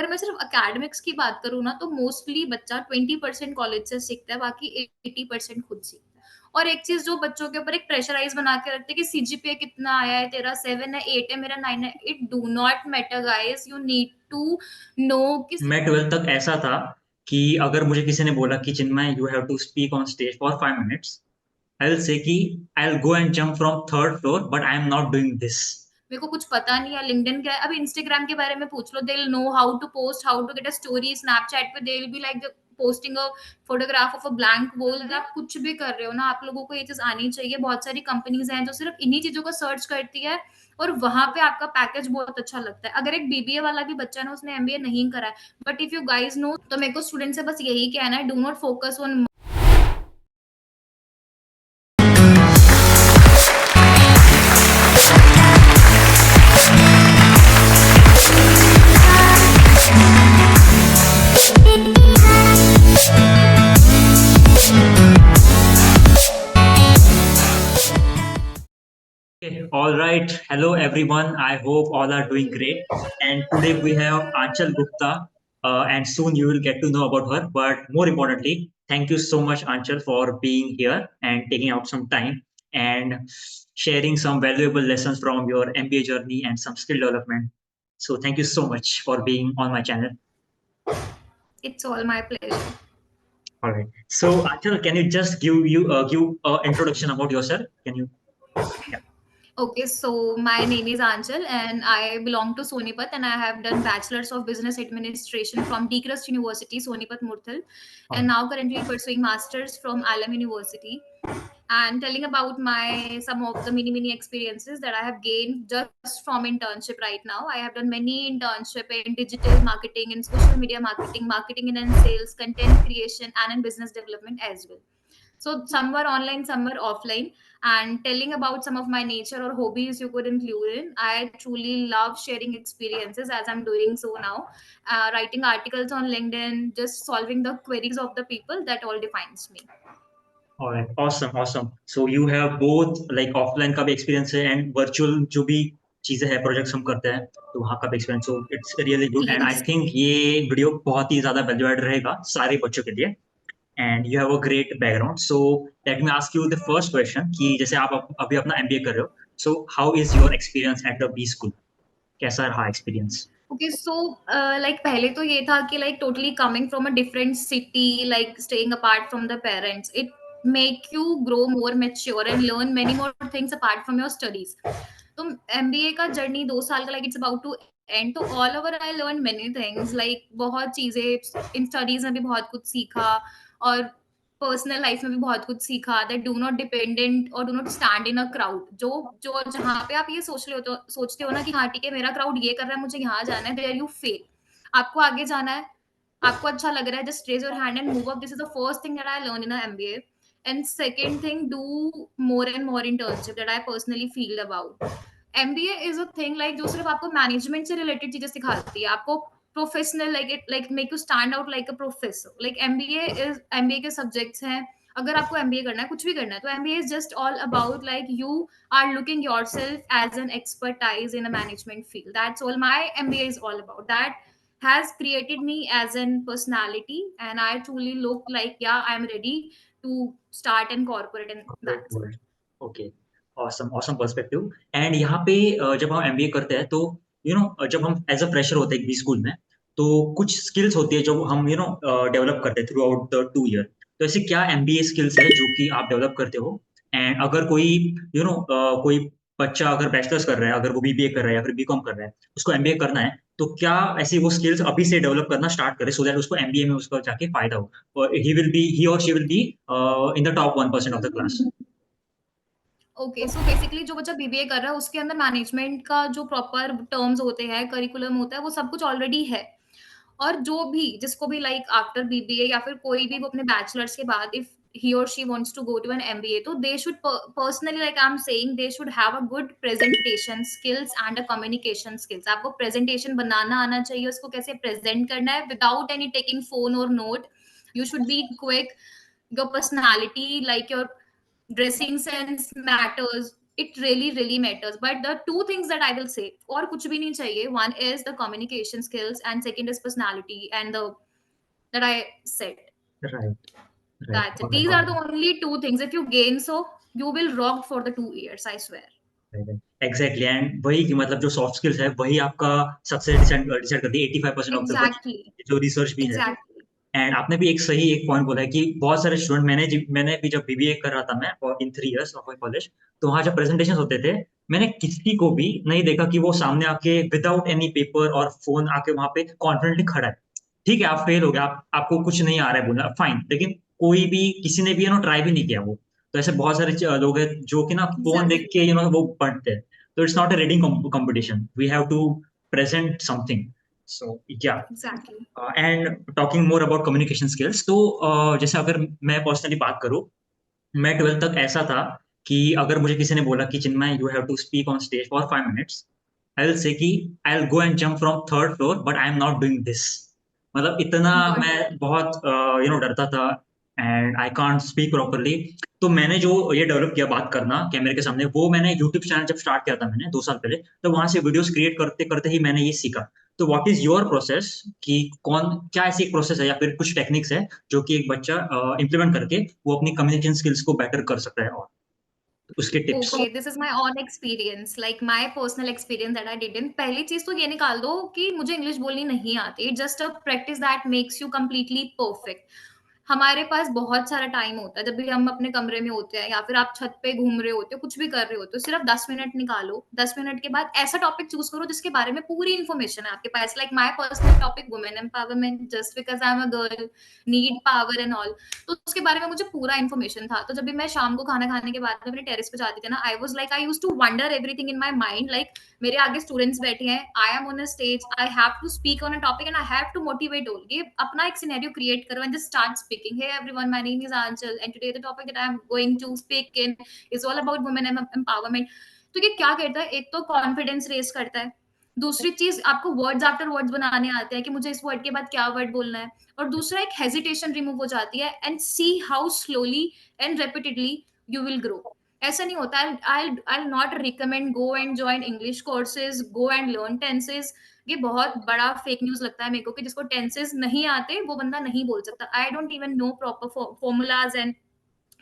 अगर मैं सिर्फ एकेडमिक्स की बात करूँ ना, तो मोस्टली बच्चा 20% कॉलेज से सीखता है, बाकी 80% खुद सीखता है। और एक चीज जो बच्चों के ऊपर एक प्रेशराइज बना के रखते हैं कि सीजीपीए कितना आया है, तेरा 7 है, 8 है, मेरा 9 है। It do not matter guys, you need to know कि मैं 12th तक ऐसा था कि अगर मुझे किसी ने बोला कि Chinmay you have to speak on stage for 5 minutes, I will say कि I will go and jump from third floor but I am not doing this. मेरे को कुछ पता नहीं है लिंक्डइन क्या है। अब इंस्टाग्राम के बारे में पूछ लो, they will know how to post, how to get a story. Snapchat पे they will be like posting a photograph of a blank wall. आप कुछ भी कर रहे हो ना, आप लोगों को ये चीज आनी चाहिए। बहुत सारी कंपनीज हैं जो सिर्फ इन्हीं चीजों को सर्च करती है, और वहां पे आपका पैकेज बहुत अच्छा लगता है। अगर एक बीबीए वाला भी बच्चा ना, उसने एमबीए नहीं करा है, but if you guys know, तो मेरे को स्टूडेंट से बस यही कहना है, do not focus on Okay, all right. Hello, everyone. I hope all are doing great. And today we have Anchal Gupta, and soon you will get to know about her. But more importantly, thank you so much, Anchal, for being here and taking out some time and sharing some valuable lessons from your MBA journey and some skill development. So thank you so much for being on my channel. It's all my pleasure. All right. So Anchal, can you just give introduction about yourself? Can you? Yeah. Okay, so my name is Anchal and I belong to Sonipat, and I have done Bachelor's of Business Administration from Deakrust University, Sonipat Murthal, All and right. now currently pursuing Masters from Alam University. And telling about my some of the mini experiences that I have gained just from internship right now. I have done many internship in digital marketing, in social media marketing, marketing and in sales, content creation, and in business development as well. So some were online, some were offline. And telling about some of my nature or hobbies you could include in, I truly love sharing experiences as I'm doing so now. Writing articles on LinkedIn, just solving the queries of the people, that all defines me. All right, awesome, awesome. So you have both like offline का भी experience है and virtual जो भी चीजें हैं projects हम करते हैं तो वहाँ का भी experience. So it's really good and I Yes. think ये video बहुत ही ज़्यादा value add रहेगा सारे बच्चों के लिए. And you have a great background. So let me ask you the first question कि जैसे आप अभी अपना MBA कर रहे हो. So how is your experience at the B school? कैसा रहा experience? Okay, so like पहले तो ये था कि like totally coming from a different city, like staying apart from the parents, it make you grow more mature and learn many more things apart from your studies. तो MBA का journey 2 साल का, like it's about to end, तो all over I learned many things, like बहुत चीजें in studies में भी बहुत कुछ सीखा, और पर्सनल लाइफ में भी बहुत कुछ सीखा, दैट डू नॉट डिपेंडेंट और do not stand in a crowd. जो जो जहाँ पे आप ये सोचते हो ना कि हाँ ठीक है, मेरा क्राउड ये कर रहा है, मुझे यहाँ जाना है, देयर यू फेल। आपको आगे जाना है, आपको अच्छा लग रहा है, just raise your hand and move up. This is the first thing that I learn in MBA. And second thing, do more and more internship, that I personally feel about. MBA is a thing like जो सिर्फ आपको management से related चीजें सिखाती है, आपको professional, like it like make you stand out like a professor. Like MBA के subjects हैं। अगर आपको MBA करना है, कुछ भी करना है, तो MBA is just all about like you are looking yourself as an expertise in a management field. That's all my MBA is all about. That has created me as an personality, and I truly look like, yeah, I'm ready to start in corporate, and Corporate that's world. it. Okay. Awesome, awesome perspective. And यहाँ पे जब हम MBA करते हैं तो जब हम as a fresher होते हैं बी स्कूल में तो कुछ स्किल्स होती है जो हम डेवलप करते हैं थ्रू आउट द 2 ईयर. तो ऐसे क्या MBA स्किल्स है जो कि आप डेवलप करते हो? एंड अगर कोई कोई बच्चा अगर बैचलर्स कर रहा है, अगर वो BBA कर रहा है या फिर BCom कर रहा है, उसको MBA करना है, तो क्या ऐसी वो स्किल्स अभी से डेवलप करना स्टार्ट करे सो दैट उसको MBA में उसको जाके फायदा हो और ही और she will be in the top 1% of the class. Okay, so basically जो बच्चा बीबीए कर रहा है, उसके अंदर मैनेजमेंट का जो प्रॉपर टर्म्स होते हैं, करिकुलम होता है, वो सब कुछ ऑलरेडी है। और जो भी जिसको भी लाइक आफ्टर बीबीए या फिर कोई भी वो अपने बैचलर्स के बाद, if he or she wants to go to an MBA, तो they should personally, like I'm saying, they should have a good presentation skills and a communication skills. आपको presentation बनाना आना चाहिए, उसको कैसे present करना है without any taking phone or note. You should be quick. Your personality, like your dressing sense matters. it really matters. But the two things that I will say, और कुछ भी नहीं चाहिए, one is the communication skills and second is personality and the that I said. Right, right, That's it. These are the only two things. If you gain so, you will rock for the 2 years, I swear. Exactly. And वही कि मतलब जो soft skills है वही आपका success decide decide करती है 85% of the Exactly. जो रिसर्च भी है। Exactly. एंड आपने भी एक सही एक पॉइंट बोला है कि बहुत सारे स्टूडेंट मैंने भी जब बीबीए कर रहा था मैं और इन 3 इयर्स ऑफ माय कॉलेज, तो वहाँ जब प्रेजेंटेशन होते थे मैंने किसी को भी नहीं देखा कि वो सामने आके विदाउट एनी पेपर और फोन आके वहाँ पे कॉन्फिडेंटली खड़ा है। ठीक है, आप फेल हो गए, आपको कुछ नहीं आ रहा है बोलना, फाइन, लेकिन कोई भी किसी ने भी ट्राई भी नहीं किया वो। तो ऐसे बहुत सारे लोग हैं जो कि ना फोन देख Exactly. के वो पढ़ते हैं। तो it's not a reading competition, we have to present something. So yeah, Exactly. And talking more about communication skills, तो जैसे अगर मैं पर्सनली बात करूं, मैं 12th तक ऐसा था कि अगर मुझे किसी ने बोला कि Chinmay you have to speak on stage for 5 minutes, I will say कि I will go and jump from third floor but I am not doing this. मतलब इतना Good. मैं बहुत डरता था and I can't speak properly. तो मैंने जो ये डेवलप किया बात करना कैमरे के सामने, वो मैंने यूट्यूब चैनल जब स्टार्ट किया था मैंने 2 साल पहले, तो वहां से वीडियोस क्रिएट करते करते ही मैंने ये सीखा। तो व्हाट इज योर प्रोसेस कि कौन क्या ऐसी एक प्रोसेस है या फिर कुछ टेक्निक्स है जो कि एक बच्चा इम्प्लीमेंट करके वो अपनी कम्युनिकेशन स्किल्स को बेटर कर सकता है, और उसके tips? Okay, this is my own experience, like my personal experience that I didn't. पहली चीज तो ये निकाल दो कि मुझे इंग्लिश बोलनी नहीं आती. It's just a practice that makes you completely perfect. हमारे पास बहुत सारा टाइम होता है जब भी हम अपने कमरे में होते हैं या फिर आप छत पे घूम रहे होते हो, कुछ भी कर रहे होते हो, सिर्फ 10 मिनट निकालो. 10 मिनट के बाद ऐसा टॉपिक चूज करो जिसके बारे में पूरी इन्फॉर्मेशन है आपके पास. Like my personal topic women empowerment, just because I am a girl, need power and all. तो उसके बारे में मुझे पूरा इन्फॉर्मेशन था. तो जब भी मैं शाम को खाना खाने के बाद में अपने टेरेस पे जाती थी ना, I was like I used to wonder everything in my mind. Like मेरे आगे स्टूडेंट्स बैठे हैं, I am on a stage, I have to speak on a topic and I have to motivate all. ये अपना एक scenario create करो and just start speaking. Hey everyone, my name is Aanchal and today the topic that I am going to speak in is all about women empowerment. तो ये क्या करता है, एक तो कॉन्फिडेंस रेज करता है. दूसरी चीज, आपको वर्ड्स आफ्टर वर्ड्स बनाने आते हैं कि मुझे इस वर्ड के बाद क्या वर्ड बोलना है. और दूसरा, एक हेजिटेशन रिमूव हो जाती है and see how slowly and repeatedly you will grow. ऐसा नहीं होता. I not recommend go and join English courses, go and learn tenses. ये बहुत बड़ा फेक न्यूज लगता है मेरे को कि जिसको टेंसेज नहीं आते वो बंदा नहीं बोल सकता. I don't even know proper formulas and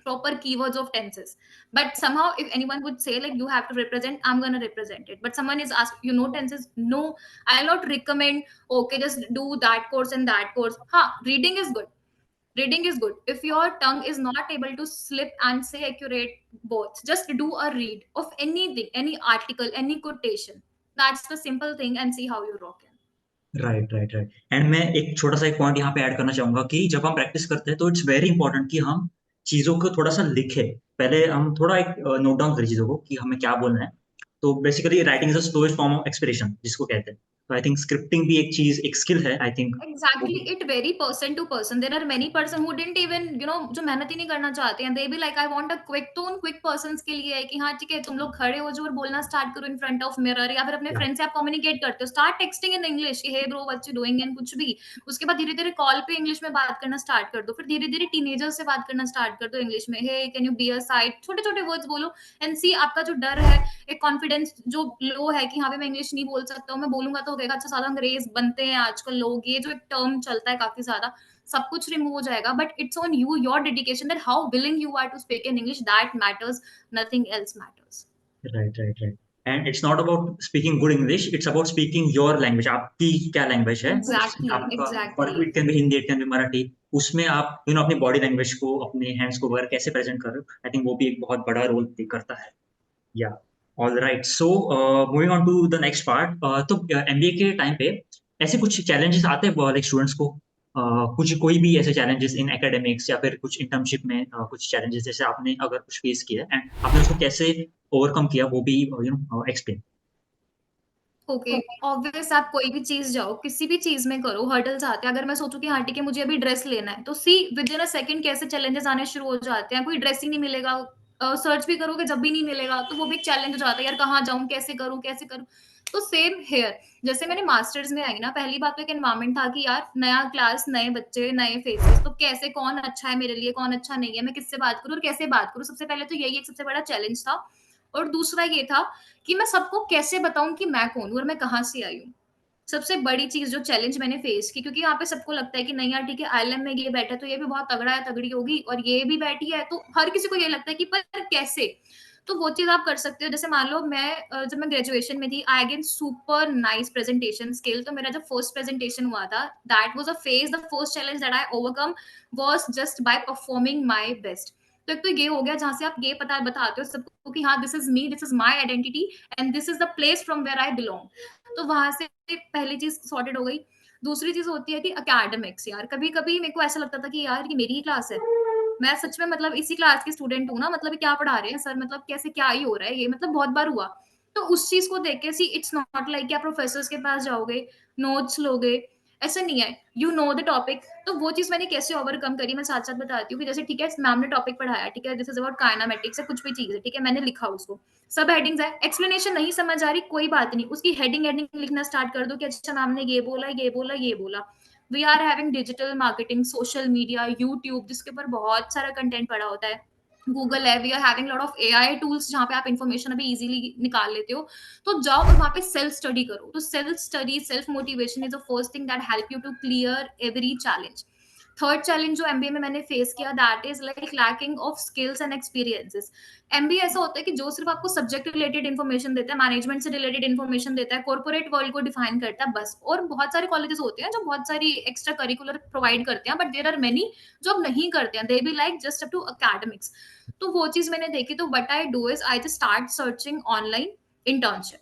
proper keywords of tenses. But somehow, if anyone would say like you have to represent, I'm gonna represent it. But someone is asked, you know tenses? No, I'll not recommend. Okay, just do that course and that course. Reading is good. Reading is good. If your tongue is not able to slip and say accurate both, just do a read of anything, any article, any quotation. That's the simple thing, and see how you rock in. Right, right, right. And मैं एक छोटा-सा एक point यहाँ पे add करना चाहूँगा कि जब हम प्रैक्टिस करते हैं तो इट्स वेरी इंपोर्टेंट कि हम चीज़ों को थोड़ा-सा लिखें। पहले हम थोड़ा एक नोट डाउन करें चीज़ों को कि हमें क्या बोलना है। तो basically writing is the slowest form of expression जिसको कहते हैं। तो आई थिंक स्क्रिप्टिंग भी एक चीज़, एक स्किल है आई थिंक। वो Exactly, भी it vary person to person. There are many person who didn't even, जो मेहनत ही नहीं करना चाहते हैं. They be like, I want a quick. तो उन quick persons के लिए है कि हाँ ठीक है, तुम लोग खड़े हो जाओ और बोलना स्टार्ट करो in front of mirror, या फिर अपने या फ्रेंड से आप कम्युनिकेट करते हो, start texting in English, hey bro what you doing and कुछ भी. उसके बाद धीरे धीरे कॉल पे इंग्लिश में बात करना स्टार्ट कर दो. फिर धीरे धीरे टीनेजर से बात करना स्टार्ट कर दो इंग्लिश में. Hey can you be a side, छोटे छोटे वर्ड्स बोलो. एंड सी, आपका जो डर है, एक कॉन्फिडेंस जो लो है कि हाँ भाई मैं इंग्लिश नहीं बोल सकता हूँ, मैं बोलूंगा तो हो गएगा. अच्छा, ज्यादा अंग्रेज बनते हैं आजकल लोग, ये जो एक टर्म चलता है काफी ज्यादा, सब कुछ रिमूव हो जाएगा. But it's on you, your dedication, that how willing you are to speak in English, that matters. Nothing else matters. Right, right, right. And it's not about speaking good English, it's about speaking your language. आपकी क्या language है? Exactly, आपका, exactly. और it can be Hindi, it can be Marathi. उसमें आप अपनी body language को, अपने हैंड्स को वगैरह कैसे प्रेज़ेंट कर रहे हो, आई थिंक वो भी एक बहुत बड़ा रोल प्ले करता है। Yeah, alright. So moving on to the next part. तो एमबीए के टाइम पे ऐसे कुछ चैलेंजेस आते हैं लाइक स्टूडेंट्स को? कुछ कोई भी ऐसे चैलेंजेस इन एकेडमिक्स या फिर कुछ इंटर्नशिप में कुछ चैलेंजेस जैसे आपने अगर कुछ फेस किया एंड आपने उसको कैसे ओवरकम किया, वो भी एक्सप्लेन? ओके, ऑब्वियस, आप कोई भी चीज जाओ, किसी भी चीज में करो, हर्डल्स आते हैं. अगर मैं सोचूं कि हाँ ठीक है मुझे अभी ड्रेस लेना है, तो सी विद इन अ सेकंड कैसे चैलेंजेस आने शुरू हो जाते हैं. कोई ड्रेस ही नहीं मिलेगा, सर्च भी करोगे जब भी नहीं मिलेगा, तो वो भी एक चैलेंज हो जाता है. यार कहाँ जाऊं, कैसे करूं, कैसे करूं. तो सेम हेयर. जैसे मैंने मास्टर्स में आई ना, पहली बात तो एक एनवायरमेंट था कि यार नया क्लास, नए बच्चे, नए फेसेस, तो कैसे, कौन अच्छा है मेरे लिए, कौन अच्छा नहीं है, मैं किससे बात करूं और कैसे बात करूं. सबसे पहले तो यही एक सबसे बड़ा चैलेंज था. और दूसरा ये था कि मैं सबको कैसे बताऊं कि मैं कौन हूं और मैं कहाँ से आई हूँ। सबसे बड़ी चीज जो चैलेंज मैंने फेस की, क्योंकि यहाँ पे सबको लगता है कि नहीं यार ठीक है, आईएलएम में ये बैठा है तो ये भी बहुत तगड़ा है, तगड़ी होगी, और ये भी बैठी है, तो हर किसी को ये लगता है कि पर कैसे। तो वो चीज आप कर सकते हो। जैसे मान लो मैं जब मैं ग्रेजुएशन में थी, I gain super nice presentation skill. तो मेरा जब फर्स्ट प्रेजेंटेशन हुआ था, that was a phase, the first challenge that I overcome was just by performing my best. तो एक तो ये हो गया जहां से आप ये पता बताते हो सबको कि हाँ this is me, this is my identity, and this is the place from where I belong. तो वहां से पहली चीज सॉर्टेड हो गई। दूसरी चीज होती है कि अकेडमिक्स, यार कभी कभी मेरे को ऐसा लगता था कि यार ये मेरी ही क्लास है, मैं सच में मतलब इसी क्लास की स्टूडेंट हूँ ना, मतलब ये क्या पढ़ा रहे हैं सर, मतलब कैसे क्या ही हो रहा है ये, मतलब बहुत बार हुआ। तो उस चीज को देख के सी इट्स नॉट लाइक आप प्रोफेसर के पास जाओगे, नोट्स लोगे, ऐसा नहीं है, यू नो द टॉपिक। तो वो चीज मैंने कैसे ओवरकम करी, मैं साथ साथ बताती हूँ कि जैसे ठीक है मैम ने टॉपिक पढ़ाया, ठीक है दिस इज अबाउट काइनामेटिक्स है, कुछ भी चीज है, ठीक है मैंने लिखा उसको, सब हेडिंग्स है, एक्सप्लेनेशन नहीं समझ आ रही, कोई बात नहीं, उसकी हेडिंग हेडिंग लिखना स्टार्ट कर दो कि अच्छा मैम ने ये बोला, ये बोला, ये बोला। We are having digital marketing, social media, YouTube, जिसके ऊपर बहुत सारा कंटेंट पड़ा होता है, गूगल है, we are having lot of AI tools जहाँ पे आप इन्फॉर्मेशन अभी इजीली निकाल लेते हो। तो जाओ और वहाँ पे सेल्फ स्टडी करो। तो self study, self motivation is the first thing that help you to clear every challenge. Third challenge जो एमबीए में मैंने फेस किया, that is like lacking of skills and experiences. MBA ऐसा होता है कि जो सिर्फ आपको सब्जेक्ट रिलेटेड इन्फॉर्मेशन देता है, मैनेजमेंट से रिलेटेड इन्फॉर्मेशन देता है, कॉर्पोरेट वर्ल्ड को डिफाइन करता है बस। और बहुत सारे कॉलेजेस होते हैं जो बहुत सारी एक्स्ट्रा करिकुलर प्रोवाइड करते हैं, बट देर आर मेनी जो अब नहीं करते हैं, they be like just up to academics. तो वो चीज मैंने देखी, तो what I do is I just start searching online internship.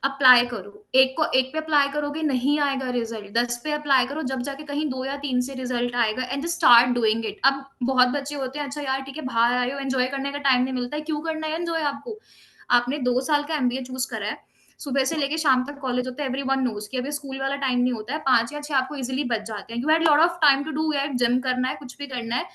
Apply करो, एक को एक पे अप्लाई करोगे नहीं आएगा रिजल्ट, 10 पे अप्लाई करो, जब जाके कहीं 2 या 3 से रिजल्ट आएगा, and just start doing it. अब बहुत बच्चे होते हैं, अच्छा यार ठीक है बाहर आए हो, एंजॉय करने का टाइम नहीं मिलता है, क्यों करना है एंजॉय आपको? आपने 2 साल का एमबीए चूज करा है, सुबह से लेके शाम तक कॉलेज होता है, एवरीवन नोज कि अभी स्कूल वाला टाइम नहीं होता है, 5 या 6 आपको इजिली बच जाते हैं, you had lot of time to do, यार जिम करना है, कुछ भी करना है,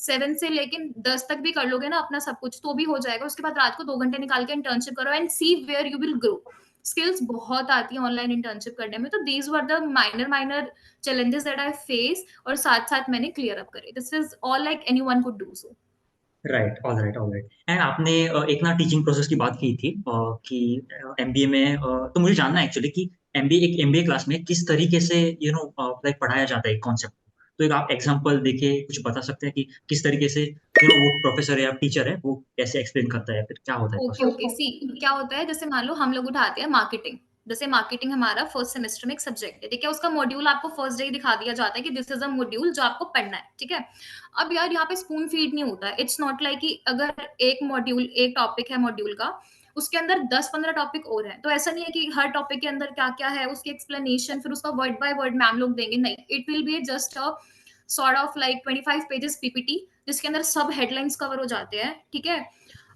7 से लेकिन 10 तक भी कर लोगे ना अपना सब कुछ, तो भी हो जाएगा। उसके बाद रात को 2 घंटे निकाल के इंटर्नशिप करो and see where you will grow. Skills बहुत आती है ऑनलाइन इंटर्नशिप करने में। तो these were the minor minor challenges that I face, और साथ साथ मैंने क्लियर अप करे। This is all like any one could do so. Right, all right, all right. And आपने एक ना टीचिंग प्रोसेस की बात की थी कि एमबीए में तो मुझे जानना है एक्चुअली कि एमबीए क्लास में किस तरीके से लाइक पढ़ाया जाता है कॉन्सेप्ट। तो एक आप एग्जांपल देके कुछ बता सकते हैं कि किस तरीके से वो प्रोफेसर या टीचर है वो कैसे एक्सप्लेन करता है, फिर क्या होता है ओके प्रोसेस। ओके, सी क्या होता है, जैसे मान लो हम लोग उठाते हैं मार्केटिंग। जैसे मार्केटिंग हमारा फर्स्ट सेमेस्टर में एक सब्जेक्ट है, ठीक है, उसका मॉड्यूल आपको फर्स्ट डे ही दिखा दिया जाता है कि दिस इज अ मॉड्यूल जो आपको पढ़ना है, ठीक है। अब यार यहाँ पे स्पून फीड नहीं होता है, इट्स नॉट लाइक कि अगर एक मॉड्यूल, एक टॉपिक है मॉड्यूल का, उसके अंदर 10-15 टॉपिक और हैं, तो ऐसा नहीं है कि हर टॉपिक के अंदर क्या क्या है उसकी एक्सप्लेनेशन फिर उसका वर्ड बाय वर्ड मैम लोग देंगे, नहीं, it will be just a sort of like 25 pages PPT, जिसके अंदर सब हेडलाइंस कवर हो जाते हैं, ठीक है।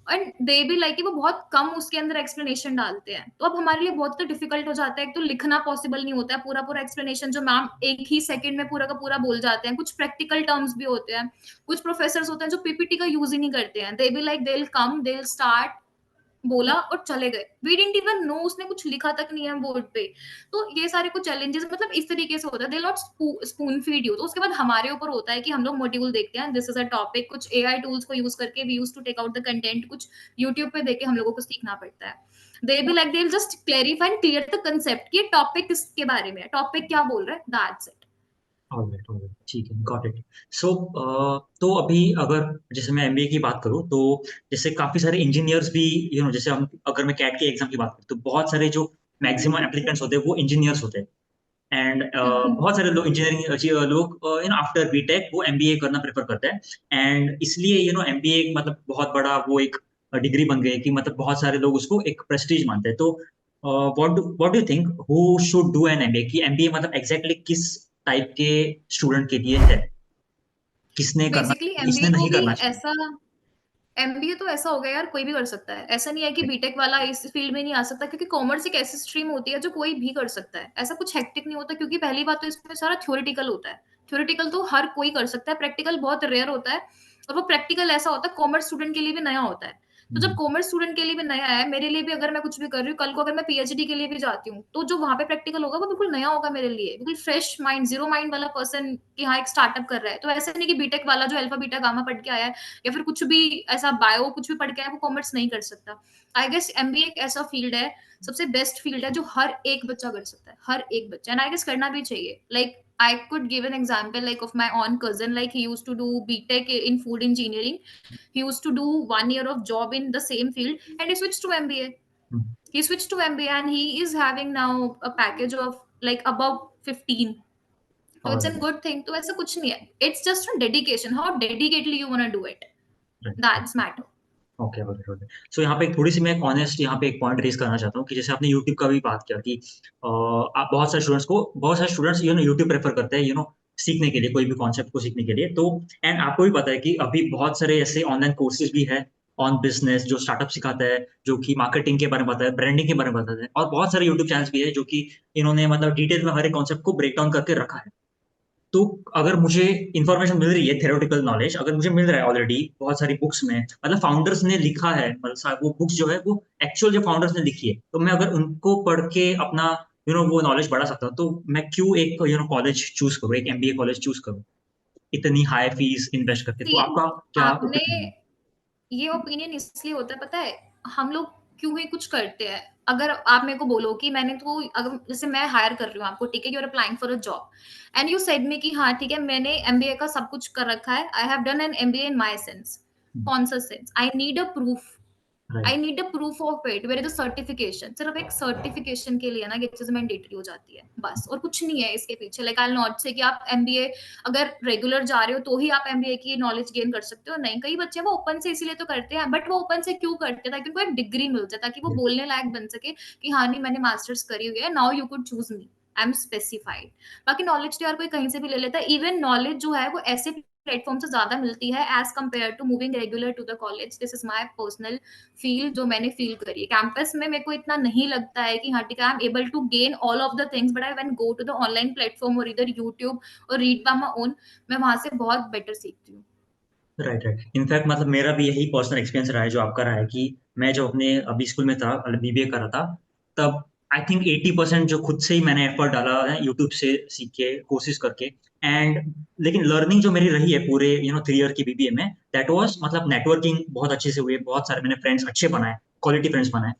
एंड दे भी लाइक वो बहुत कम उसके अंदर एक्सप्लेनेशन डालते हैं, तो अब हमारे लिए बहुत डिफिकल्ट हो जाता है। एक तो लिखना पॉसिबल नहीं होता है पूरा पूरा एक्सप्लेनेशन जो मैम एक ही सेकंड में पूरा का पूरा बोल जाते हैं। कुछ प्रैक्टिकल टर्म्स भी होते हैं, कुछ प्रोफेसर होते हैं जो पीपीटी का यूज ही नहीं करते हैं, they be like they will come, they will start, बोला और चले गए, वी डिडंट इवन नो उसने कुछ लिखा तक नहीं है बोर्ड पे। तो ये सारे कुछ चैलेंजेस मतलब इस तरीके से होता है, they not spoon feed you. तो उसके बाद हमारे ऊपर होता है कि हम लोग मॉड्यूल देखते हैं, दिस इज अ टॉपिक, कुछ एआई टूल्स को यूज करके we use to take out the content, कुछ यूट्यूब पे देख के हम लोगों को सीखना पड़ता है। They be like they will just clarify and clear the concept कि टॉपिक किसके बारे में है, टॉपिक क्या बोल रहा है, दैट्स इट। ऑलराइट, ऑलराइट, ठीक है, गॉट इट। सो तो अभी अगर जैसे मैं एमबीए की बात करूँ तो जैसे काफी सारे इंजीनियर्स भी जैसे हम अगर मैं कैट के एग्जाम की बात करूँ तो बहुत सारे जो मैक्सिमम एप्लीकेंट्स होते हैं वो इंजीनियर्स होते हैं। एंड बहुत सारे लोग इंजीनियरिंग लोग आफ्टर बीटेक वो एमबीए करना प्रेफर करते हैं। एंड इसलिए एमबीए मतलब बहुत बड़ा वो एक डिग्री बन गई है कि मतलब बहुत सारे लोग उसको एक प्रेस्टीज मानते हैं। तो what do you think who should do an MBA, कि एमबीए मतलब एग्जैक्टली किस टाइप के स्टूडेंट के लिए है, किसने करना, बेसिकली किसने एमबीए को नहीं भी करना चाहिए। ऐसा, एमबीए तो ऐसा हो गया यार कोई भी कर सकता है, ऐसा नहीं है कि बीटेक वाला इस फील्ड में नहीं आ सकता, क्योंकि कॉमर्स एक ऐसी स्ट्रीम होती है जो कोई भी कर सकता है, ऐसा कुछ हेक्टिक नहीं होता, क्योंकि पहली बात तो इसमें सारा थ्योरेटिकल होता है। थ्योरेटिकल तो हर कोई कर सकता है, प्रैक्टिकल बहुत रेयर होता है, और वो प्रैक्टिकल ऐसा होता है कॉमर्स स्टूडेंट के लिए भी नया होता है। तो जब हम्म, कॉमर्स स्टूडेंट के लिए भी नया है, मेरे लिए भी अगर मैं कुछ भी कर रही हूँ, कल को अगर मैं पीएचडी के लिए भी जाती हूँ, तो जो वहाँ पे प्रैक्टिकल होगा वो बिल्कुल नया होगा मेरे लिए, बिल्कुल फ्रेश माइंड, ज़ीरो माइंड वाला पर्सन कि हाँ, एक स्टार्टअप कर रहा है। तो ऐसा नहीं कि बीटेक वाला जो अल्फा, बीटा, गामा पढ़ के आया है या फिर कुछ भी ऐसा बायो कुछ भी पढ़ के आया है, वो कॉमर्स नहीं कर सकता। आई गेस एमबीए एक ऐसा फील्ड है, सबसे बेस्ट फील्ड है जो हर एक बच्चा कर सकता है, हर एक बच्चा, एंड आई गेस करना भी चाहिए। Like I could give an example like of my own cousin. Like he used to do BTech in food engineering. He used to do 1 year of job in the same field, and he switched to MBA. Hmm, He switched to MBA, and he is having now a package of like above 15. So it's a alright, good thing. तो ऐसा कुछ नहीं है. It's just a dedication. How dedicatedly you wanna do it. right. That's matter. Okay, okay, okay. So यहाँ पे थोड़ी-सी मैं एक ऑनेस्ट यहाँ पे एक पॉइंट रेज़ करना चाहता हूँ कि जैसे आपने यूट्यूब का भी बात किया कि आप बहुत सारे स्टूडेंट्स यूट्यूब प्रेफ़र करते हैं सीखने के लिए, कोई भी कॉन्सेप्ट को सीखने के लिए। तो एंड आपको भी पता है कि अभी बहुत सारे ऐसे ऑनलाइन कोर्सेज़ भी हैं ऑन बिज़नेस जो स्टार्टअप सिखाता है, जो कि मार्केटिंग के बारे में बताता है, ब्रांडिंग के बारे में बताता है और बहुत सारे यूट्यूब चैनल्स भी हैं जो कि इन्होंने मतलब डिटेल में हर एक कॉन्सेप्ट को ब्रेक डाउन करके रखा है। तो अगर मुझे इन्फॉर्मेशन मिल रही है थ्योरेटिकल नॉलेज अगर मुझे मिल रहा है ऑलरेडी बहुत सारी बुक्स में मतलब फाउंडर्स ने लिखा है मतलब वो बुक्स जो है वो एक्चुअल जो फाउंडर्स ने लिखी है तो मैं अगर उनको पढ़ के अपना वो नॉलेज बढ़ा सकता हूँ तो मैं क्यों एक कॉलेज चूज करूँ एक एमबीए कॉलेज चूज करूँ इतनी हाई फीस इन्वेस्ट करके तो See, आपका क्या आपने ओपिनियन है? ये ओपिनियन इसलिए होता है पता है, हम लोग क्यों ही कुछ करते हैं। अगर आप मेरे को बोलो कि मैंने तो अगर जैसे मैं हायर कर रही हूँ आपको, ठीक है, you are applying for a job and you said me कि हाँ ठीक है, मैंने एमबीए का सब कुछ कर रखा है, I have done an MBA in my sense. कौन सा sense? I need a proof, right I need a proof of it, where is the certification. सिर्फ एक सर्टिफिकेशन के लिए ना ये चीज मैंडेटरी हो जाती है बस, और कुछ नहीं है इसके पीछे। लाइक आई नॉट से कि आप एमबीए अगर रेगुलर जा रहे हो तो ही आप एमबीए की नॉलेज गेन कर सकते हो, नहीं। कई बच्चे वो ओपन से इसीलिए तो करते हैं, बट वो ओपन से क्यों करते हैं? ताकि उनको एक डिग्री मिल जाए, ताकि वो बोलने लायक बन सके कि हाँ नहीं मैंने मास्टर्स करी हुई है, now you could choose me, I am specified. बाकी नॉलेज तो यार कोई कहीं से भी ले लेता है। इवन नॉलेज जो है वो ऐसे प्लेटफॉर्म से ज्यादा मिलती है as compare to moving regular to the college. This is my personal feel, जो मैंने फील करी है। कैंपस में मेरे को इतना नहीं लगता है कि हाँ ठीक है I am able to gain all of the things, but I when go to the online platform और इधर यूट्यूब और रीड बाय माय ओन, मैं वहां से बहुत बेटर सीखती हूँ। Right, right. इनफैक्ट मतलब मेरा भी यही पर्सनल एक्सपीरियंस रहा है जो आपका रहा है कि मैं जब अपने अभी स्कूल में था मतलब बीबीए कर रहा था तब आई थिंक 80% जो खुद से ही मैंने एफर्ट डाला है यूट्यूब से सीख के कोशिश करके एंड लेकिन लर्निंग जो मेरी रही है पूरे 3 ईयर की बीबीए में दैट वाज मतलब नेटवर्किंग बहुत अच्छे से हुए बहुत सारे मैंने फ्रेंड्स अच्छे बनाए क्वालिटी फ्रेंड्स बनाए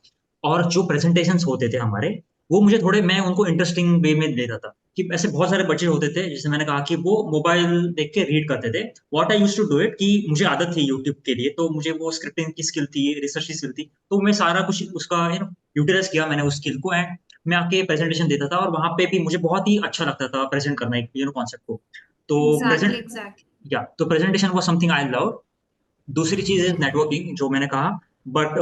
और जो प्रेजेंटेशंस होते थे हमारे वो मुझे थोड़े मैं उनको इंटरेस्टिंग वे में लेता था कि ऐसे बहुत सारे बच्चे होते थे जैसे मैंने कहा कि वो मोबाइल देख के रीड करते थे what I used to do it कि मुझे आदत थी यूट्यूब के लिए तो मुझे वो स्क्रिप्टिंग की स्किल थी रिसर्च की स्किल थी तो मैं सारा कुछ उसका यूटिलाइज किया मैंने उस स्किल को एंड मैं आके प्रेजेंटेशन देता था और वहां पे भी मुझे बहुत ही अच्छा लगता था प्रेजेंट करना एक कॉन्सेप्ट को तो एग्जैक्टली प्रेजेंट एग्जैक्टली। या तो presentation was something I love दूसरी चीज है नेटवर्किंग जो मैंने कहा बट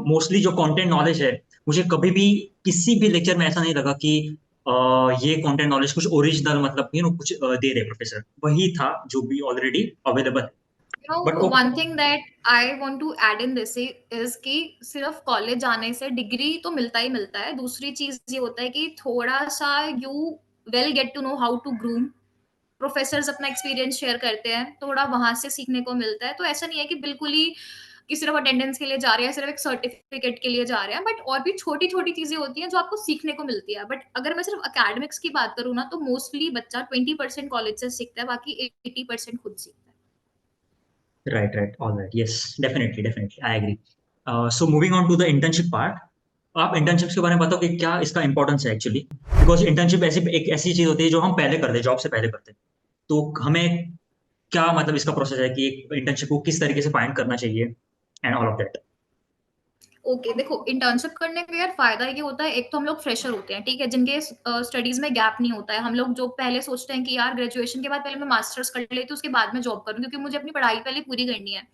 मोस्टली जो कंटेंट नॉलेज है मुझे कभी भी किसी भी लेक्चर में ऐसा नहीं लगा कि ये कंटेंट नॉलेज कुछ ओरिजिनल मतलब कुछ दे रहे प्रोफेसर वही था जो भी ऑलरेडी अवेलेबल है You but know, one thing that I want to add in this is कि सिर्फ कॉलेज जाने से डिग्री तो मिलता ही मिलता है। दूसरी चीज ये होता है कि थोड़ा सा you well get to know how to groom. Professors अपना एक्सपीरियंस शेयर करते हैं, थोड़ा वहां से सीखने को मिलता है। तो ऐसा नहीं है कि बिल्कुल ही कि सिर्फ अटेंडेंस के लिए जा रहे हैं, सिर्फ एक सर्टिफिकेट के लिए जा रहे हैं, बट और भी छोटी छोटी चीजें होती हैं जो आपको सीखने को मिलती है। बट अगर मैं सिर्फ अकेडमिक्स की बात करूँ ना, तो मोस्टली बच्चा 20% कॉलेज से सीखता है, बाकी 80% खुद सीखता है। Right right all right yes definitely definitely I agree so moving on to the internship part आप इंटर्नशिप्स के बारे में बताओ कि क्या इसका इंपॉर्टेंस है एक्चुअली बिकॉज इंटर्नशिप ऐसी एक ऐसी चीज होती है जो हम पहले करते हैं जॉब से पहले करते हैं तो हमें क्या मतलब इसका प्रोसेस है कि एक इंटर्नशिप को किस तरीके से फाइंड करना चाहिए and all of that okay देखो, इंटर्नशिप करने का यार फायदा ये होता है, एक तो हम लोग फ्रेशर होते हैं, ठीक है, जिनके स्टडीज में गैप नहीं होता है। हम लोग जो पहले सोचते हैं कि यार ग्रेजुएशन के बाद पहले मैं मास्टर्स कर लेती हूँ, उसके बाद में जॉब करूँ, क्योंकि मुझे अपनी पढ़ाई पहले पूरी करनी है।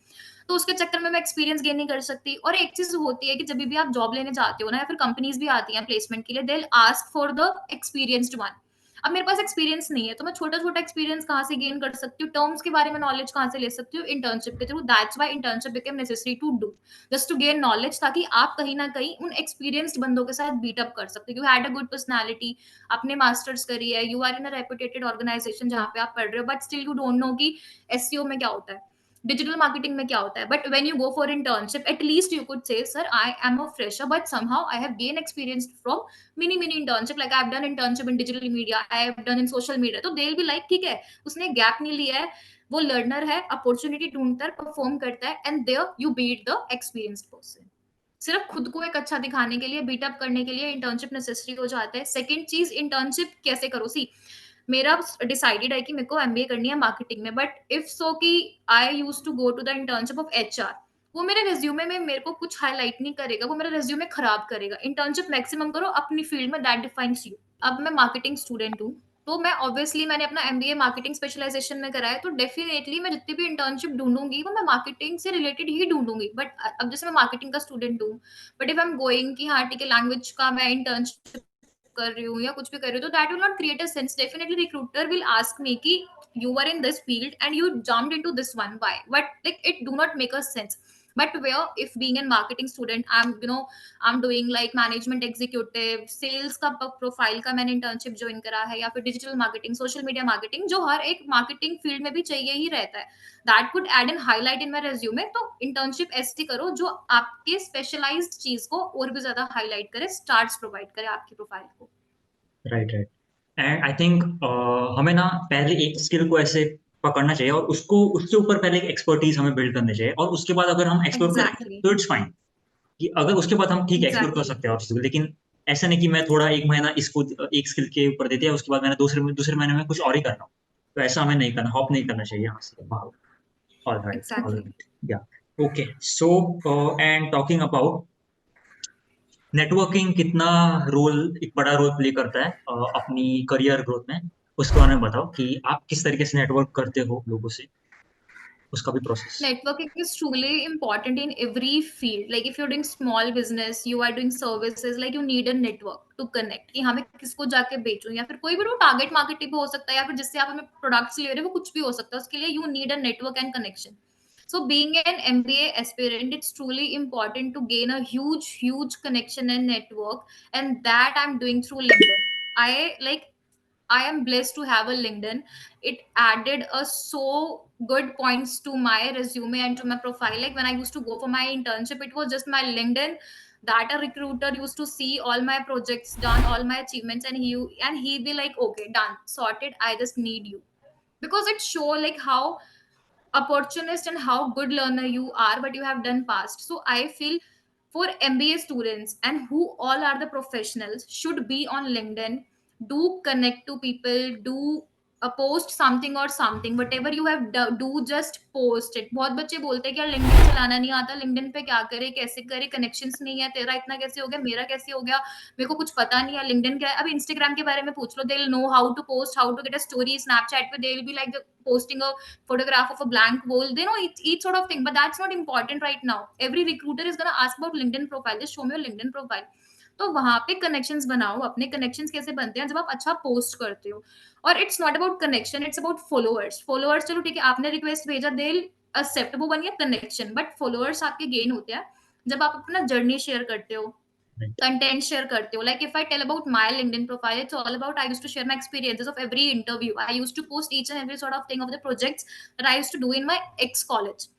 तो उसके चक्कर में मैं एक्सपीरियंस गेन नहीं कर सकती। और एक चीज होती है कि जब भी आप जॉब लेने जाते हो ना, या फिर कंपनीज भी आती हैं प्लेसमेंट के लिए, they ask for the experienced one. अब मेरे पास एक्सपीरियंस नहीं है, तो मैं छोटा छोटा एक्सपीरियंस कहाँ से गेन कर सकती हूँ, टर्म्स के बारे में नॉलेज कहाँ से ले सकती हूँ? इंटर्नशिप के through. That's why internship become necessary to do, just to gain knowledge, ताकि आप कहीं ना कहीं उन एक्सपीरियंस्ड बंदों के साथ बीट अप कर सकते हो। You had a good personality, आपने मास्टर्स करी है, you are in a reputed organization जहाँ पे आप पढ़ रहे हो, but still you don't know कि एससीओ में क्या होता है। डिजिटल मार्केटिंग में क्या होता है, but when you go for internship at least you could say sir I am a fresher but somehow I have gain experience from mini internship, like I have done internship in digital media, I have done in social media, तो दे will be like ठीक है, उसने gap नहीं लिया है, वो learner है, opportunity ढूंढता है, परफॉर्म करता है, and there you beat the experienced person. सिर्फ खुद को एक अच्छा दिखाने के लिए, बीट अप करने के लिए इंटर्नशिप नेसेसरी हो जाता है। सेकंड चीज, इंटर्नशिप कैसे करो, सी मेरा डिसाइडेड है कि मेरे को एमबीए करनी है मार्केटिंग में, बट इफ सो कि I use to go to the internship of HR, वो मेरे रेज्यूमे में मेरे को कुछ हाईलाइट नहीं करेगा, वो मेरा रेज्यूमे खराब करेगा। इंटर्नशिप मैक्सिमम करो अपनी फील्ड में, दैट डिफाइंस यू। अब मैं मार्केटिंग स्टूडेंट हूँ, तो मैं ऑब्वियसली मैंने अपना एमबीए मार्केटिंग स्पेशलाइजेशन में करा है, तो डेफिनेटली मैं जितनी भी इंटर्नशिप ढूंढूंगी वो मैं मार्केटिंग से रिलेटेड ही ढूंढूंगी। बट अब जैसे मैं मार्केटिंग का स्टूडेंट हूँ, but if I am going कि हाँ ठीक है लैंग्वेज का मैं इंटर्नशिप कर रही हूँ या कुछ भी कर रही हूँ, तो that will not create a sense. Definitely recruiter will ask me कि you are in this field and you jumped into this one, why, but like it do not make a sense। but where if being a marketing student I'm I'm doing like management executive sales का profile का मैंने internship join करा है, या फिर digital marketing, social media marketing, जो हर एक marketing field में भी चाहिए ही रहता है, that could add an highlight in my resume. तो इंटर्नशिप ऐसी करो जो आपके स्पेशलाइज्ड चीज को और भी ज्यादा हाईलाइट करे, स्टार्स प्रोवाइड करे आपकी प्रोफाइल को। Right, right. And I think हमें ना पहले एक स्किल को ऐसे पकड़ना चाहिए और उसको उसके ऊपर पहले एक एक्सपर्टीज हमें बिल्ड करनी चाहिए, और उसके बाद अगर हम एक्सप्लोर करें एग्जैक्टली, तो इट्स फाइन। कि अगर उसके बाद हम ठीक है एक्सप्लोर कर एग्जैक्टली, सकते हैं और चीज़ों को, लेकिन ऐसा नहीं कि मैं थोड़ा 1 महीना इसको एक स्किल के ऊपर दे दिया, उसके बाद मैंने दूसरे महीने में कुछ और ही करना हो। तो ऐसा हमें नहीं करना, हॉप नहीं करना चाहिए यहाँ से बाहर। Alright, exactly. ऑलराइट। या okay. So and talking about networking, कितना रोल एक बड़ा रोल प्ले करता है अपनी करियर ग्रोथ में, उसके बारे में बताओ कि आप किस तरीके से नेटवर्क करते हो लोगों से, उसका भी process. Networking is truly important in every field. Like if you're doing small business, you are doing services, like you need a network to connect कि हाँ मैं किसको जाके बेचूं, या फिर कोई भी टारगेट मार्केटिंग भी हो सकता है, या फिर जिससे आप हमें प्रोडक्ट्स ले रहे हो वो कुछ भी हो सकता है, उसके लिए you need a network and connection. So being an MBA aspirant, it's truly important to gain a huge connection and network, and that I'm doing through LinkedIn. I like I am blessed to have a LinkedIn. It added a so good points to my resume and to my profile. Like when I used to go for my internship, it was just my LinkedIn that a recruiter used to see all my projects done, all my achievements, and he'd be like, okay, done, sorted. I just need you, because it show like how opportunist and how good learner you are, but you have done past. So I feel for MBA students and who all are the professionals should be on LinkedIn. Do connect to people, do post something or something, whatever you have do just post it। बहुत बच्चे बोलते हैं कि यार LinkedIn चलाना नहीं आता, LinkedIn पे क्या करे, कैसे करे, कनेक्शंस नहीं है, तेरा इतना कैसे हो गया, मेरा कैसे हो गया, मेरे को कुछ पता नहीं है लिंक्डइन क्या है। अब इंस्टाग्राम के बारे में पूछ लो, they will know how to post, how to get a story. Snapchat पे they will be like posting a photograph of a blank wall, they know each sort of thing, but that's not important right now। every recruiter is going to ask about LinkedIn profile, just show me your LinkedIn profile। तो वहां पे connections बनाओ। अपने connections कैसे बनते हैं, जब आप अच्छा पोस्ट करते हो। और it's not about connection, it's about followers. Followers चलो ठीक है, आपने रिक्वेस्ट भेजा, दे एक्सेप्ट, वो बन गया कनेक्शन, बट फॉलोअर्स आपके गेन होते हैं जब आप अपना जर्नी शेयर करते हो, content share karte ho। Like if I tell about my LinkedIn profile, it's all about I used to share my experiences of every interview, I used to post each and every sort of thing of the projects that I used to do in my ex college।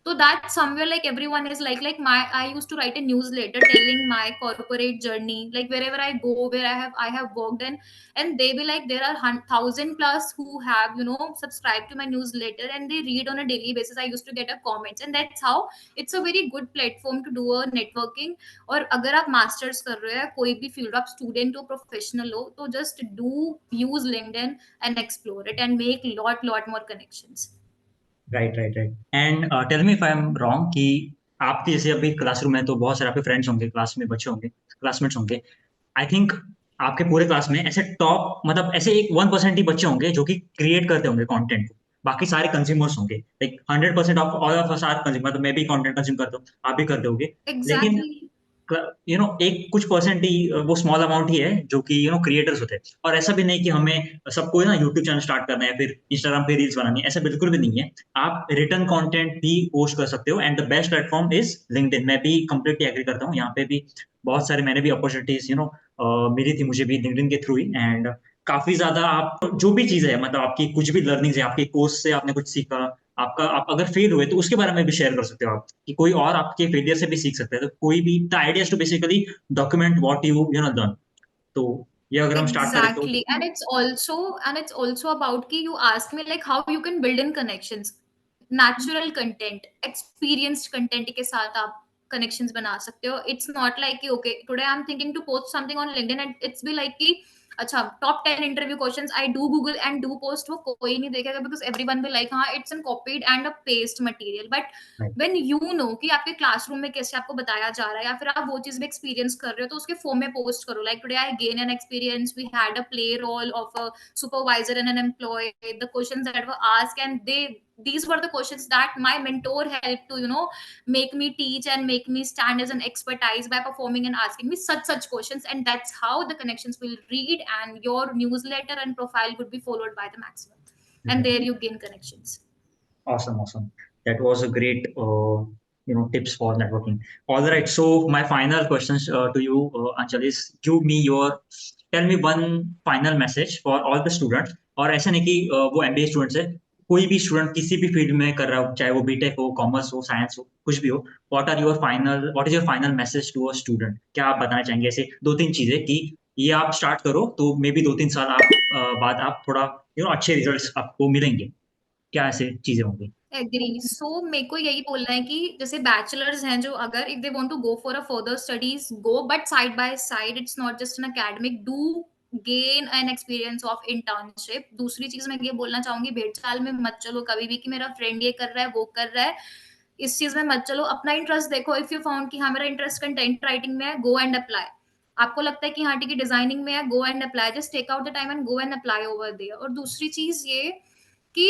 so that somewhere like everyone is like my I used to write a newsletter telling my corporate journey, like wherever I go, where I have worked in, and they be like there are 1,000 plus who have subscribed to my newsletter and they read on a daily basis। I used to get a comments, and that's how it's a very good platform to do a networking। और अगर आप masters कर रहे हो, कोई भी field, आप student हो, प्रोफेशनल हो, तो just do use LinkedIn and explore it and make lot more connections. Right, right, right. And tell me if I am wrong कि आपके जैसे अभी क्लासरूम है तो बहुत सारे आपके फ्रेंड्स होंगे, क्लास में बच्चे होंगे, क्लासमेट्स होंगे। आई थिंक आपके पूरे क्लास में ऐसे टॉप मतलब ऐसे एक 1% ही बच्चे होंगे जो कि क्रिएट करते होंगे कंटेंट को, बाकी सारे कंज्यूमर्स होंगे। Like 100% of all of us are consumer, मतलब मैं भी कंटेंट कंज्यूम करता हूँ, आप भी करते होगे। लेकिन एग्जैक्टली, एक कुछ परसेंट ही, वो स्मॉल अमाउंट ही है जो कि क्रिएटर्स होते हैं। और ऐसा भी नहीं कि हमें सबको ना यूट्यूब चैनल स्टार्ट करना है, फिर इंस्टाग्राम पे रील्स बनानी है, ऐसा बिल्कुल भी नहीं है। आप रिटर्न कंटेंट भी पोस्ट कर सकते हो, and the best platform is LinkedIn. मैं भी कंप्लीटली एग्री करता हूँ, यहाँ पे भी बहुत सारे मैंने भी अपॉर्चुनिटीज मिली थी मुझे भी लिंक्डइन के थ्रू ही। एंड काफी ज्यादा आप जो भी चीज है, मतलब आपकी कुछ भी लर्निंग्स है, आपके कोर्स से आपने कुछ सीखा, आपका आप अगर फेल हुए तो उसके बारे में भी शेयर कर सकते हो आप, कि कोई और आपके फेलियर से भी सीख सकता है। तो कोई भी the idea is to basically document what you know done. तो ये अगर हम स्टार्ट करें तो Exactly. And it's also about कि you ask me like how you can build in connections. Natural content, experienced content के साथ आप connections बना सकते हो. It's not like कि okay, today I'm thinking to post something on LinkedIn and it's be like कि अच्छा top 10 interview questions I do Google and do post, वो कोई नहीं देखेगा because everyone will like हाँ it's an copied and a paste material. But when you know कि आपके classroom में कैसे आपको बताया जा रहा है या फिर आप वो चीज भी एक्सपीरियंस कर रहे हो तो उसके फॉर्म में पोस्ट करो like today I gain an experience we had a play role of a supervisor and an employee, the questions that were asked and these were the questions that my mentor helped to make me teach and make me stand as an expertise by performing and asking me such questions, and that's how the connections will read and your newsletter and profile would be followed by the maximum, and there you gain connections. Awesome, awesome. That was a great, tips for networking. All right. So my final questions to you, Anchal, is tell me one final message for all the students. और ऐसा नहीं कि वो MBA students है, कोई भी student किसी भी फील्ड में कर रहा हो, चाहे वो बीटेक हो, कॉमर्स हो, साइंस हो, कुछ भी हो. What is your final message to a student? क्या आप बताना चाहेंगे? ऐसे दो तीन चीजें कि ये आप स्टार्ट करो तो मे बी 2-3 साल बाद आप थोड़ा अच्छे रिजल्ट्स आपको मिलेंगे. क्या ऐसे चीजें होंगी? एग्री सो मेरे को यही बोलना है कि जैसे बैचलर्स हैं जो अगर if they want to go for a further studies go but side by side it's not just an academic do gain an experience of internship. दूसरी चीज मैं ये बोलना चाहूंगी भेड़ चाल में मत चलो कभी भी कि मेरा फ्रेंड ये कर रहा है वो कर रहा है. इस चीज में मत चलो, अपना इंटरेस्ट देखो. इफ यू फाउंड कि हाँ मेरा इंटरेस्ट कंटेंट राइटिंग में है गो एंड अप्लाई. आपको लगता है कि हाँ ठीक है डिजाइनिंग में है go and apply. Just take out the time and go and apply over there. और दूसरी चीज ये कि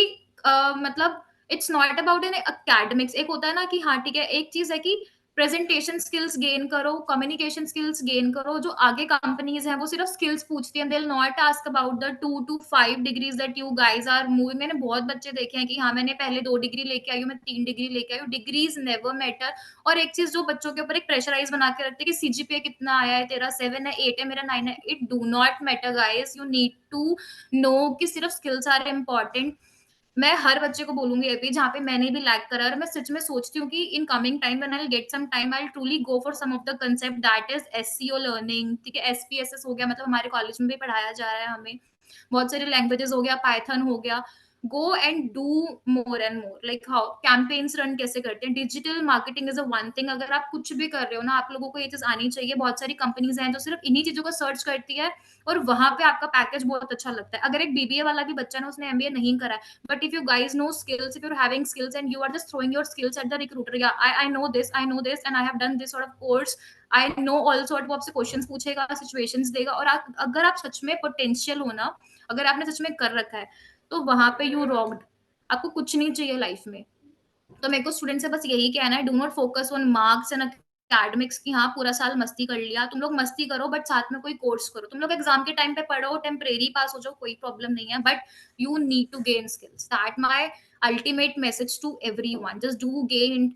मतलब it's not about an academics. एक होता है ना कि हाँ ठीक है एक चीज है कि प्रेजेंटेशन स्किल्स गेन करो, कम्युनिकेशन स्किल्स गेन करो. जो आगे कंपनीज हैं वो सिर्फ स्किल्स पूछती हैं. They will not ask about the 2 to 5 degrees that you guys are moving. मैंने बहुत बच्चे देखे हैं कि हाँ मैंने पहले 2 डिग्री लेके आई हूँ, मैं 3 डिग्री लेके आई हूँ. Degrees never matter. और एक चीज जो बच्चों के ऊपर एक प्रेशराइज बना के रखते हैं कि सीजीपीए कितना आया है, तेरा 7 है, 8 है, मेरा 9 है. It do not matter guys. You need to know कि सिर्फ स्किल्स आर इम्पॉर्टेंट. मैं हर बच्चे को बोलूंगी ये भी जहाँ पे मैंने भी लैग करा है और मैं सच में सोचती हूँ कि in coming time when I will get some time I will truly go for some of the concept that is SCO learning. ठीक है एसपीएसएस हो गया, मतलब हमारे कॉलेज में भी पढ़ाया जा रहा है हमें. बहुत सारे लैंग्वेजेस हो गया, पाइथन हो गया. Go and do more and more. Like how campaigns run कैसे करते हैं. Digital marketing is a one thing. अगर आप कुछ भी कर रहे हो ना आप लोगों को ये चीज आनी चाहिए. बहुत सारी कंपनीज हैं जो सिर्फ इन्हीं चीजों को सर्च करती है और वहां पे आपका पैकेज बहुत अच्छा लगता है. अगर एक बीबीए वाला भी बच्चा ना उसने एमबीए नहीं करा है but if you guys know skills, if you're having skills and you are just throwing your skills at the recruiter, yeah I know this and I have done this sort of course, I know also what वो आपसे questions पूछेगा, situations देगा. और अगर आप सच में potential हो ना, अगर आपने सच में कर रखा है तो वहां पे यू रॉक्ड. आपको कुछ नहीं चाहिए लाइफ में. तो मेरे को स्टूडेंट से बस यही कहना है, do not focus on marks and academics की हाँ पूरा साल मस्ती कर लिया. तुम लोग मस्ती करो बट साथ में कोई कोर्स करो. तुम लोग एग्जाम के टाइम पे पढ़ो, टेम्परेरी पास हो जाओ, कोई प्रॉब्लम नहीं है, but you need to gain skills. That my ultimate message to everyone. Just do gain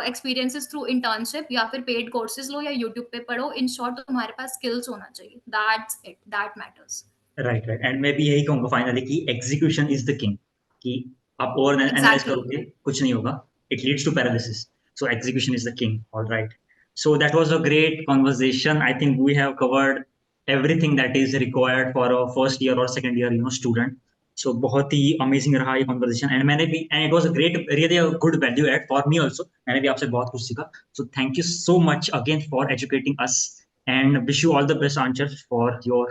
experiences through internship या फिर पेड कोर्सेज लो या यूट्यूब पे पढ़ो. इन शॉर्ट तुम्हारे पास स्किल्स होना चाहिए. That's it, that matters. Right, right. And मैं भी यही कहूंगा फाइनली कि एग्जीक्यूशन इज द किंग. कि आप ओवर एनालाइज एग्जैक्टली. करोगे कुछ नहीं होगा. It leads to paralysis. So execution is the king. All right. So that was a great conversation. I think we have covered everything that is required for a first year और second year student. So बहुत ही amazing रहा ये conversation. And it was a great really a good value add for me also. मैंने भी आपसे बहुत कुछ सीखा. So thank you so much again for educating us and wish you all the best answers for your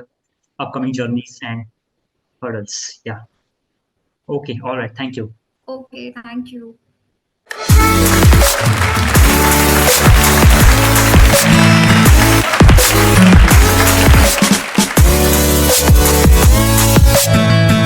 upcoming journeys and hurdles. Yeah. Okay. All right. Thank you. Okay thank you. We'll be right back.